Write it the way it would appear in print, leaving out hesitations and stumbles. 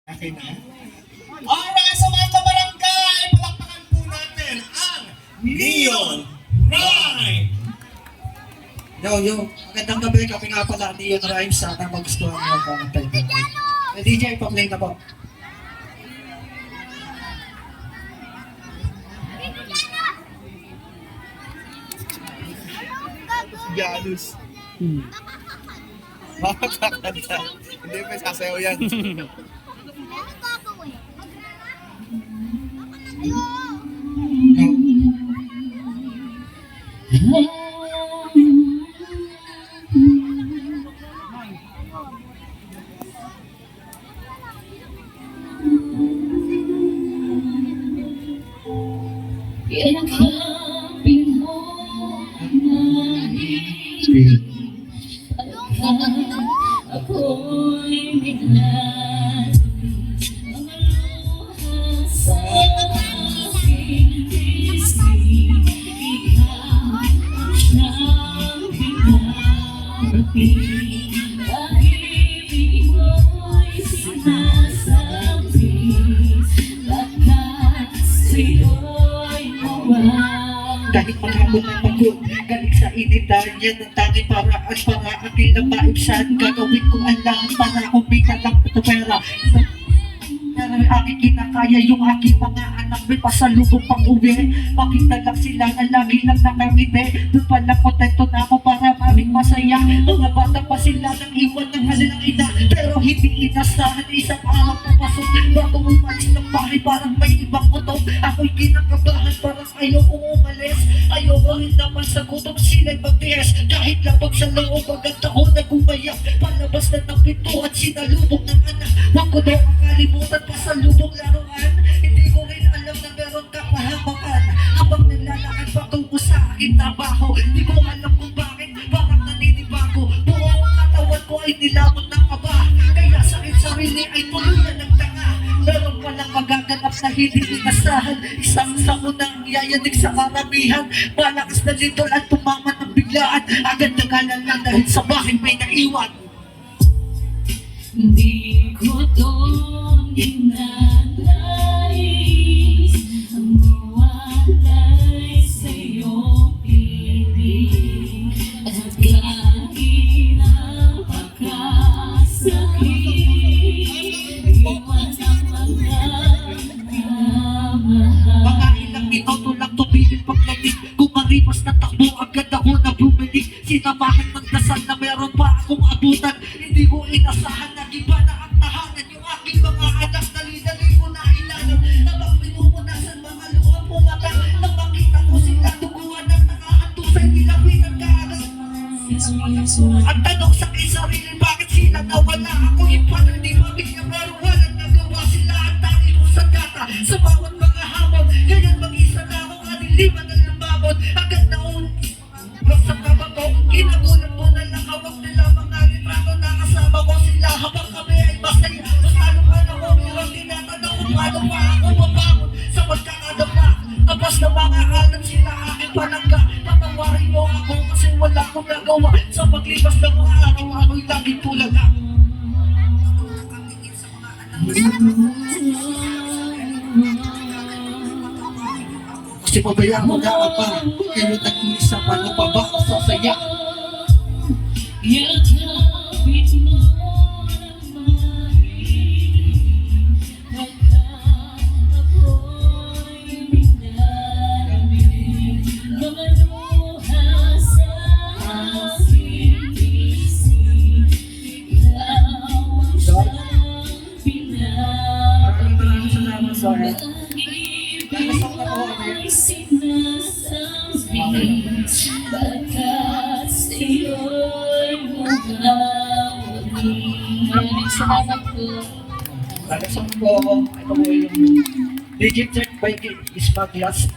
Okay na? Alright, sa mga kabarangay, palakpakan po natin ang Neon Rhyme! Yo, magandang gabi. Kami nga pala Neon Rhyme. Sana magustuhan mo ang pangantay mo. DJ, pa-play na po. Janus. Makakakanta. Hindi pa sasayaw yan. Yakapin mo ako'y bigla mga luha sa aking isip. Ikaw ang siyang pinarating dahil imo'y sinasabi baka sa'yo'y mawala. Kahit maghapon ng pagod, galing sa initan yan ang tanging paraan para aking na maibsan. Gagawin ko ang lahat para kumita lang ito pera. Pero aking kinakaya yung aking mga anak, may pasalubong pang uwi. Makita lang sila na lagi lang nakangiti. Doon pala kontento na ako para maraming masaya. Mga bata pa sila nang iwan ng kanilang ina, pero hindi inasahan isang araw papasok. Bago umalis ng bahay parang may ibang kutob. Ako'y kinakabahan parang ayokong umalis. Ayoko rin naman sa gutom sila'y magtiis. Kahit labag sa loob agad ako nag-umayak. Palabas na ng pinto at sinalubong ng anak. Huwag ko daw makalimutan pa sa lubong laruan. Hindi ko rin alam na meron kapahamakan. Habang naglalakad patungo sa aking trabaho, hindi ko alam kung bakit parang naninibago. Buong katawan ko ay nilamon ng kaba, kaya sakit sarili ay tuluyan ng tanga. Meron palang magaganap na hindi inasahan. Isang samunang yayanig sa karamihan. Malakas na litol at tumaman ng biglaan. Agad nagalan lang dahil sa bahay may naiwan. Di ko to ginanais ang mawalay sa'yong piling at kahit ang pagkasakit iwan ang pagmamahal. Mga ilang minuto lang tumigil paglating. Kung maripas na takbo agad ako na bumalik. Sinamahan ng dasal na meron pa akong abutan. Hindi ko inasahan na iba na ang tahanan. Yung aking mga anak dali-dali ko na ilanap. Habang pinumunasan mga luha pumata. Nang makita ko sila tuguan at nakahantusay nilawin ang kaarap. Ang tanong sa aking sarili, bakit sila nawala? Ako yung padre ni pamilya pero walang nagawa. Sila ang tangi kong sagata sa bawat mga hamon. Ganyan mag-isa na ako kadiliman ng lumabot. Agad na sa trabaho, kinagulat mo na lang hawak nila mga litrato na kasama ko sila habang kami ay masaya. Mas lalo pa na ko, meron tinatanong kung paano pa ako mabangon sa pagkakadapa. Tapos na mga alam sila aking palangga. Patawarin mo ako kasi wala akong nagawa. Sa paglipas ng mga araw, ako'y laging tulaga. Kasi pabayaan mo na apa, kayo nag-iisa, paano pa ba ako sasaya? Yakapin mo ng mahigpit baka ako'y minamit. Mga luha sa aking isip. Ikaw ang siyang Maraming salamat, Soren. Ibig sinasabi baka sa'yo'y mawawali. Maraming salamat po. Maraming salamat po. Ito po yung Digit Check by Ispaglias.